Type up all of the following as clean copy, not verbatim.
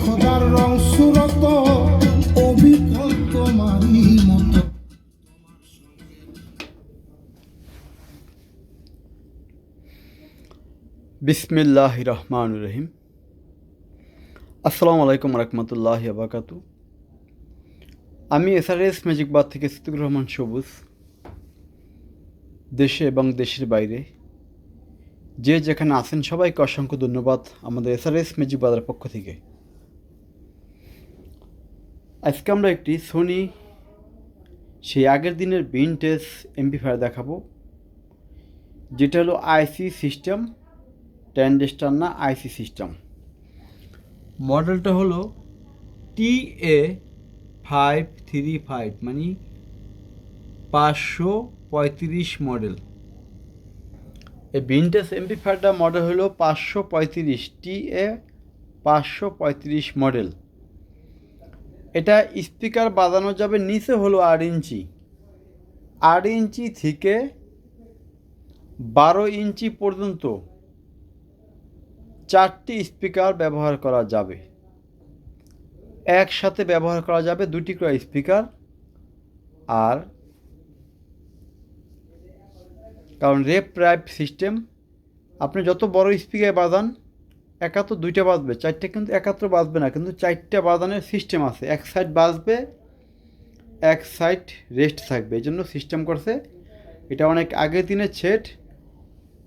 খোদার রং সুরত অবিকল তোমারই মতো। বিসমিল্লাহির রহমানির রহিম। আসসালামু আলাইকুম রহমতুল্লাহি ওয়া বারাকাতু। আমি এসআরএস ম্যাজিক বার থেকে সিদ্দিকুর রহমান সবুজ। দেশে এবং দেশের বাইরে যে যেখানে আছেন সবাইকে অসংখ্য ধন্যবাদ আমাদের এসআরএস ম্যাজিক বারের পক্ষ থেকে। আজকে আমরা একটি সোনি সেই আগের দিনের ভিনটেজ এমপ্লিফায়ার দেখাবো, যেটা হলো আইসি সিস্টেম, ট্রানজিস্টর না, আইসি সিস্টেম। মডেলটা হলো TA535, মানে 535 মডেল। এই ভিনটেজ এমপ্লিফায়ারটা মডেল হলো 535, TA535 মডেল। এটা স্পিকার বাজানো যাবে নিচে হলো 8 ইঞ্চি, 8 ইঞ্চি থেকে 12 ইঞ্চি পর্যন্ত 4টি স্পিকার ব্যবহার করা যাবে। একসাথে ব্যবহার করা যাবে 2টি করে স্পিকার। আর কারণ রেপ রাইপ সিস্টেম, আপনি যত বড় স্পিকার বাজান একা তো 2টা বাজবে, 4টে কিন্তু একাত্র বাজবে না, কিন্তু 4টা বাজানোর সিস্টেম আছে। এক সাইড বাজবে, এক সাইড রেস্ট থাকবে, এই জন্য সিস্টেম করছে। এটা অনেক আগের দিনের সেট,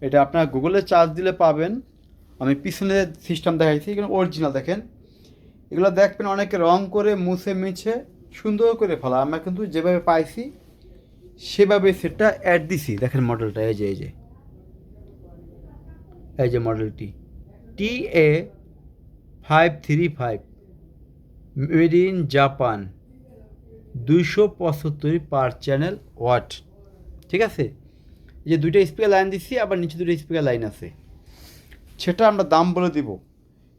এটা আপনার গুগলে চার্জ দিলে পাবেন। আমি পিছনে সিস্টেম দেখাইছি, এগুলো অরিজিনাল। দেখেন, এগুলো দেখবেন অনেকে রং করে মুছে মিছে সুন্দর করে ফেলা। আমরা কিন্তু যেভাবে পাইছি সেভাবে সেটটা অ্যাড দিছি। দেখেন মডেলটা, এই যে মডেলটি TA535, made in Japan, 275 per channel watt. ঠিক আছে, এই যে 2টা স্পিকার লাইন দিচ্ছি, আবার নিচে 2টা স্পিকার লাইন আছে। সেটা আমরা দাম বলে দিব,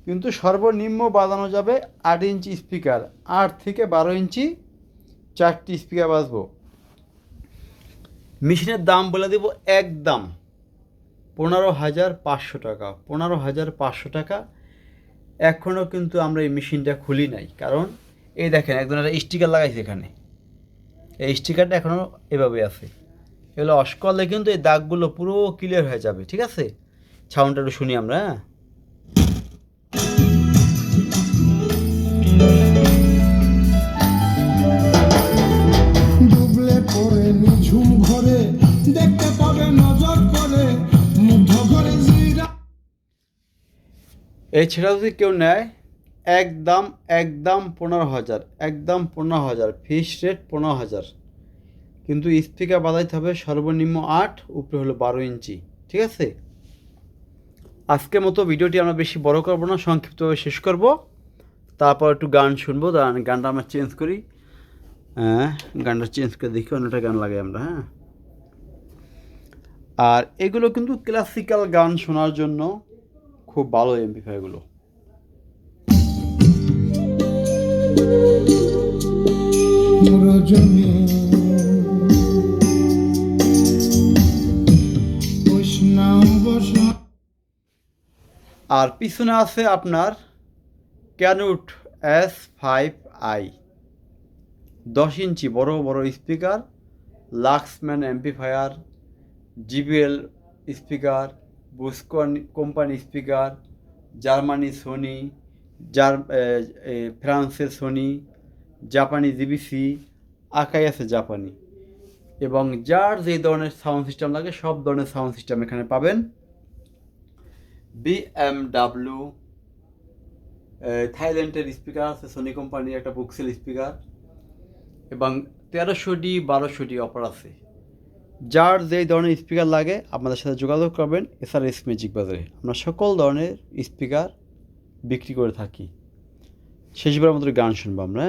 কিন্তু সর্বনিম্ন বাজানো যাবে 8 ইঞ্চি স্পিকার। 8 থেকে 12 ইঞ্চি 4টি স্পিকার বাজবো। মেশিনের দাম বলে দেব একদম 15,500 টাকা। 15,500 টাকা। এখনও কিন্তু আমরা এই মেশিনটা খুলি নাই, কারণ এই দেখেন একজন একটা স্টিকার লাগাইছে এখানে। এই স্টিকারটা এখনও এভাবে আছে। এগুলো অস করলে কিন্তু এই দাগগুলো পুরো ক্লিয়ার হয়ে যাবে। ঠিক আছে, সাউন্ডটা একটু শুনি আমরা। ডুবলে পড়ে নিঝুম ঘরে দেখতে পাবে নজর করে মুগ্ধ করে জিরা। এই ছেড়া যদি কেউ নেয় একদম 15,000, একদম 15,000, ফিক্স রেট 15,000। কিন্তু স্পিকার বাজাইতে হবে সর্বনিম্ন 8, উপরে হলো 12 ইঞ্চি। ঠিক আছে, আজকের মতো ভিডিওটি আমরা বেশি বড় করবো না, সংক্ষিপ্তভাবে শেষ করব। তারপর একটু গান শুনবো। গানটা আমরা চেঞ্জ করি। গানটা চেঞ্জ করে দেখি, অন্যটা গান লাগাই আমরা। আর এগুলো কিন্তু ক্লাসিক্যাল গান শোনার জন্য খুব ভালো এমপ্লিফায়ারগুলো। আর পিছনে আছে আপনার ক্যানুট S5i, 10 ইঞ্চি বড় বড় speaker, Luxman amplifier, JBL speaker, Bush company speaker, Germany Sony, ফ্রান্সের সোনি, জাপানি JVC, আকাই আছে জাপানি। এবং যার যে ধরনের সাউন্ড সিস্টেম লাগে সব ধরনের সাউন্ড সিস্টেম এখানে পাবেন। BMW, থাইল্যান্ডের স্পিকার আছে সোনি কোম্পানির, একটা বুক্সেল স্পিকার, এবং 1300D 1200D অফার আছে। যার যেই ধরনের স্পিকার লাগে আপনাদের সাথে যোগাযোগ করবেন এসআরএস ম্যাজিক বাজারে। আমরা সকল ধরনের স্পিকার বিক্রি করে থাকি। শেষবার মতো গান শুনবো আমরা।